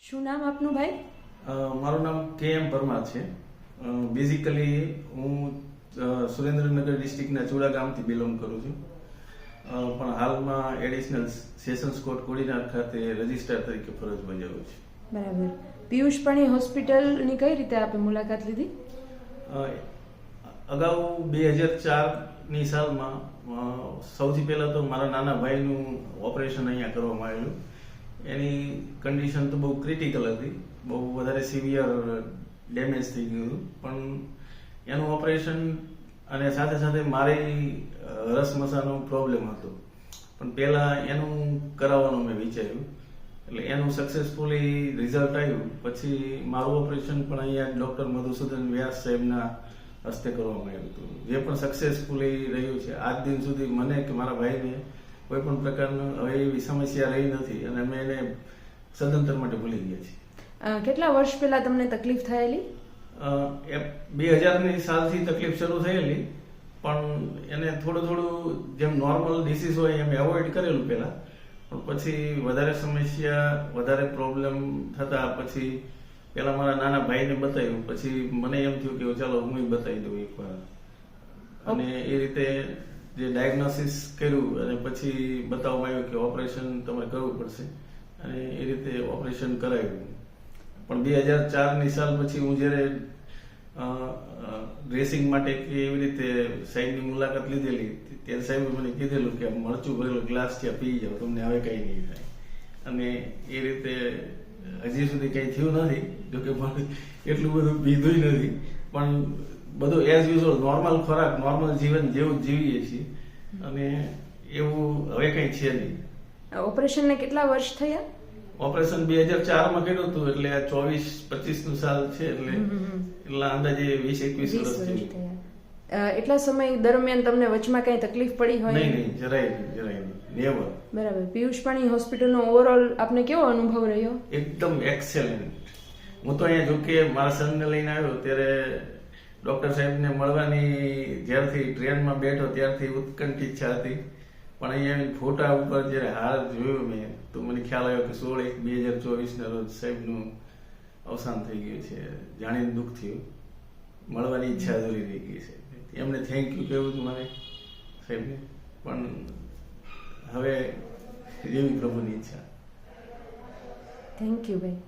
શું નામ આપનું ભાઈ? મારું નામ KM પરમાર છે. બેઝિકલી હું સુરેન્દ્રનગર ડિસ્ટ્રિક્ટના ચુડા ગામથી બિલોંગ કરું છું, પણ હાલમાં એડિશનલ સેશન્સ કોર્ટ કોડીનાર ખાતે રજિસ્ટ્રાર તરીકે ફરજ બજાવું છું. બરાબર. પિયુષ પાણી હોસ્પિટલની કઈ રીતે આપે મુલાકાત લીધી? અગાઉ 2004ની સાલમાં સૌથી પહેલાં તો મારા નાના ભાઈનું ઓપરેશન અહીંયા કરવામાં આવેલું. એની કન્ડિશન તો બહુ ક્રિટિકલ હતી, બહુ વધારે સિવિયર ડેમેજ થઈ ગયું હતું. પણ એનું ઓપરેશન અને સાથે સાથે મારી રસમસાનો પ્રોબ્લેમ હતો, પણ પહેલાં એનું કરાવવાનું મેં વિચાર્યું. એટલે એનું સક્સેસફુલી રિઝલ્ટ આવ્યું. પછી મારું ઓપરેશન પણ અહીંયા ડૉક્ટર મધુસૂદન વ્યાસ સાહેબના હસ્તે કરવામાં આવ્યું હતું, જે પણ સક્સેસફુલી રહ્યું છે. આજ દિન સુધી મને કે મારા ભાઈને કોઈ પણ પ્રકારનું હવે એવી સમસ્યા રહી નથી અને અમે એને સદંતર માટે ભૂલી ગયા છીએ. કેટલા વર્ષ પહેલા તમને તકલીફ થયેલી? 2000ની સાલથી તકલીફ શરૂ થયેલી, પણ એને થોડું જેમ નોર્મલ ડિસીઝ હોય એમ એવોઇડ કરેલું પહેલા. પણ પછી વધારે સમસ્યા, વધારે પ્રોબ્લેમ થતા પછી પહેલા મારા નાના ભાઈને બતાવ્યું. પછી મને એમ થયું કે ચાલો હું બતાવી દઉં એકવાર, અને એ રીતે જે ડાયગ્નોસિસ કર્યું અને પછી બતાવવામાં આવ્યું કે ઓપરેશન તમારે કરવું પડશે, અને એ રીતે ઓપરેશન કરાવ્યું. પણ 2004ની સાલ પછી હું જ્યારે ડ્રેસિંગ માટે કે એવી રીતે સાહેબની મુલાકાત લીધેલી, ત્યારે સાહેબે મને કીધેલું કે મરચું ભરેલો ગ્લાસ ત્યાં પી જાઓ, તમને હવે કંઈ નહીં થાય. અને એ રીતે હજી સુધી કંઈ થયું નથી. જોકે એટલું બધું પીધું નથી, પણ બધું એઝ યુઝ્યુઅલ નોર્મલ ખોરાક, નોર્મલ જીવન જેવું જીવીએ છીએ, અને એવું હવે કંઈ છે નહીં. ઓપરેશનને કેટલા વર્ષ થયા? ઓપરેશન 2004માં કર્યું હતું, એટલે 24-25નું સાલ છે, એટલે અંદાજે 20-21 વર્ષ થયા. એટલા સમય દરમિયાન તમને વચમાં કઈ તકલીફ પડી હોય? નહીં, જરાય નહીં, નેવર. બરાબર. પિયુષ પાણી હોસ્પિટલનો ઓવરઓલ આપને કેવો અનુભવ રહ્યો? એકદમ એક્સેલન્ટ. હું તો અહીંયા જોકે મારા સનને લઈને આવ્યો ત્યારે ડોક્ટર સાહેબને મળવાની જ્યારથી ટ્રેનમાં બેઠો ત્યારથી ઉત્કંઠ ઈચ્છા હતી. પણ અહીંયા ફોટા ઉપર જ્યારે હાર જોયો મેં, તો મને ખ્યાલ આવ્યો કે 16/1/2024ના રોજ સાહેબનું અવસાન થઈ ગયું છે. જાણીને દુઃખ થયું. મળવાની ઈચ્છા અધૂરી રહી ગઈ છે. એમને થેન્ક યુ કહેવું હતું મને સાહેબને, પણ હવે જેવી પ્રભુની ઈચ્છા. થેન્ક યુ ભાઈ.